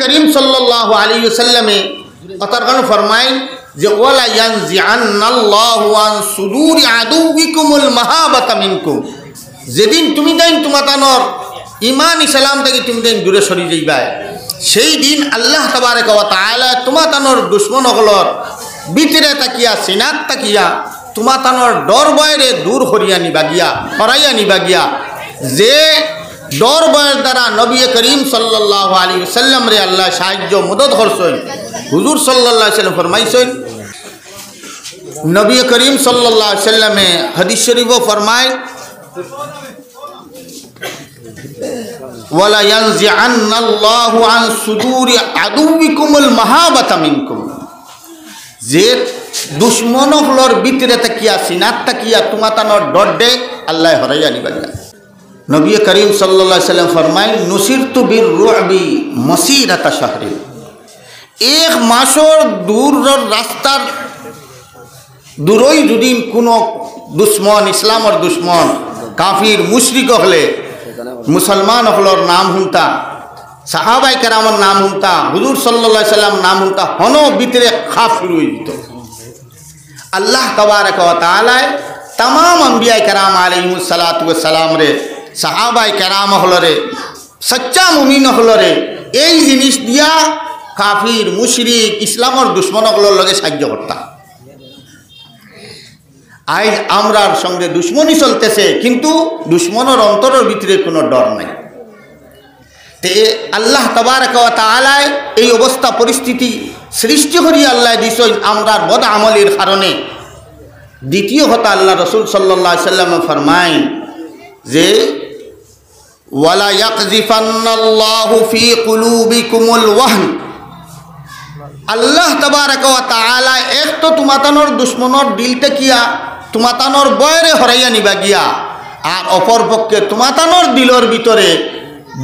করিম সাল্লাল্লাহু আলাইহি ওয়াসাল্লামে কথার কারণে ফরমায় যে ওয়ালা ইয়ানজিআন্নাল্লাহু আন সুদুরি আদুবিকুমুল মাহাবাতা মিনকুম, যেদিন তুমি দেন তোমাতানোর ইমান ইসলাম থেকে তুমি দেন দূরে সরি যাইবা, সেই দিন আল্লাহ তাবারক ওয়া তাআলা তোমাতানোর দুশমন হলর ভিতরে তাকিয়া সিনাত তাকিয়া তোমাতানোর ডর বয়রে দূর করিয়া নিবা গিয়া হরাইয়া নিবা গিয়া। যে ডর বয়ের দ্বারা নবী করিম সাল্লাল্লাহু আলাইহি ওয়াসাল্লাম রে আল্লাহ সাহায্য মদদ করছেন। হুজুর সাল্লাল্লাহু আলাইহি ওয়াসাল্লাম ফরমাইছেন, নবী করিম সাল্লাল্লাহু আলাইহি ওয়াসাল্লামে হাদিস শরীফে ফরমায় ওয়ালা ইয়ানজিআন্নাল্লাহু আন সুদুরি আদুবিকুমুল মাহাবাতা মিনকুম, যে দুশমন হলর ভিতরে তাকিয়া সিনাত তাকিয়া তোমাতানোর ডর দে আল্লাহ হরাইয়া নিবা। নবী করিম সাল্লাল্লাহু আলাইহি ওয়াসাল্লাম ফরমায় নুসিরতু বির-রু'বি মাসিরাতা শাহরিন, এক মাসের দূরের রাস্তার দূরই যদি কোনো দুশ্মন ইসলামের দুশ্মন কাফির মুশরিক হলে মুসলমান হলর নাম শুনতা, সাহাবাই কেরামের নাম শুনতা, হুজুর সাল্লাল্লাহু আলাইহি ওয়াসাল্লাম নাম শুনতা, হন ভিতরে খাফ শুরু হয়ে যেত। আল্লাহ তাবারক ওয়া তাআলা तमाम अंबिया कराम आलैहिस्सलातु वस्सलाम रे साहाबाए कराम हलरे सच्चा मुमिन हलरे এই জিনিস দিয়া কাফির মুশরিক ইসলামের দুশমনগুলোর লগে সাহায্য করতা। আজ আমরার সঙ্গে দুশ্মনী চলতেছে, কিন্তু দুশ্মনের অন্তরের ভিতরে কোনো ডর নাই। তে আল্লাহ তাবারক ওয়া তাআলা এই অবস্থা পরিস্থিতি সৃষ্টি করি আল্লাহ দিছেন আমরার বদ আমলের কারণে। দ্বিতীয় কথা আল্লাহ রসুল সাল্লাল্লাহু আলাইহি ওয়াসাল্লাম ফরমায় যে ওয়ালা ইয়াকযিফান্নাল্লাহু ফি কুলুবিকুমুল ওয়াহন, আল্লাহ তাবারক ওয়া তাআলা এক তো তোমাতানোর দুশ্মনের দিলটা কিয়া তোমাতানোর বয়রে হরাইয়া নিবা গিয়া, আর অপর পক্ষে তোমাতানোর দিলর ভিতরে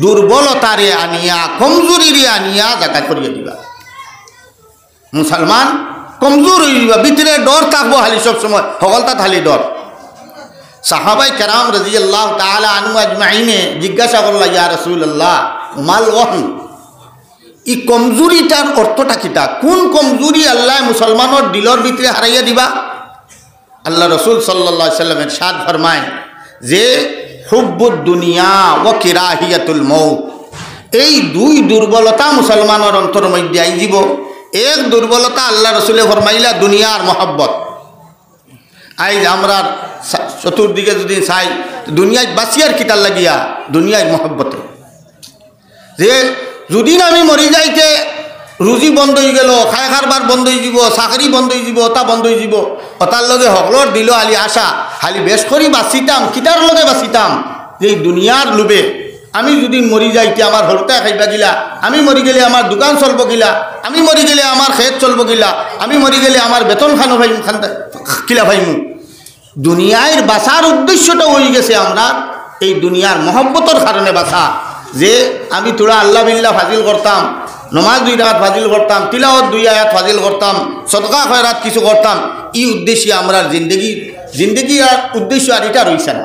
দুর্বলতারে আনিয়া কমজোরিরে আনিয়া জায়গা করিয়া দিবা। মুসলমান কমজোর হয়ে যাবা, ভিতরে ডর থাকবো হালি সব সময়, সকলতা থালি ডর। সাহাবাই কেরাম রাদিয়াল্লাহু তাআলা আনহু আজমাইনে জিজ্ঞাসা করলা, ইয়া রাসূলুল্লাহ মাল ওয়াহন, ই কমজোরিটার অর্থটা কিটা? কোন কমজোরি আল্লাহ মুসলমানের দিলর ভিতরে হারাইয়া দিবা? আল্লাহ রসুল সাল্লাল্লাহু আলাইহি ওয়াসাল্লাম ইরশাদ ফরমায় যে হুব্বুদ দুনিয়া ওয়া কিরাহিয়াতুল মউত, এই দুই দুর্বলতা মুসলমানের অন্তর মধ্যে আই যাব। এক দুর্বলতা আল্লাহ রসুলে ফরমাইলা দুনিয়ার মহব্বত। আজ আমরা চতুর্দিকে যদি চাই দুনিয়ায় বাঁচিয়ার কিতার লাগিয়া দুনিয়ায় মহব্বতে, যে যদি আমি মরি যাইতে রুজি বন্ধ হয়ে গেল, খাই খারবার বন্ধ হয়ে যাব, চাকরি বন্ধ হয়ে যাব, ওটা বন্ধ হয়ে যাব, ওটার লগে সকলর দিল আলি আশা খালি বেশ করি বাঁচিতাম, কিতার লগে বাঁচিতাম যে দুনিয়ার লোভে। আমি যদি মরি যাইতে আমার হরতা খাইবা গিলা, আমি মরি গেলে আমার দোকান চলব গিলা, আমি মরি গেলে আমার খেত চলব গিলা, আমি মরি গেলে আমার বেতন খানো ভাই কিলা ভাইমু। দুনিয়ার বাঁচার উদ্দেশ্যটা হয়ে গেছে আমরা এই দুনিয়ার মহব্বতের কারণে বাঁচা, যে আমি তোরা আল্লাহ বিল্লাহ ফাজিল করতাম, নমাজ 2 রাকাত ফাজিল করতাম, তিলাওয়াত 2 আয়াত ফাজিল করতাম, সদকা খয়রাত কিছু করতাম, এই উদ্দেশ্যে আমরা জিন্দগি আর উদ্দেশ্য আর এটা রইছে না।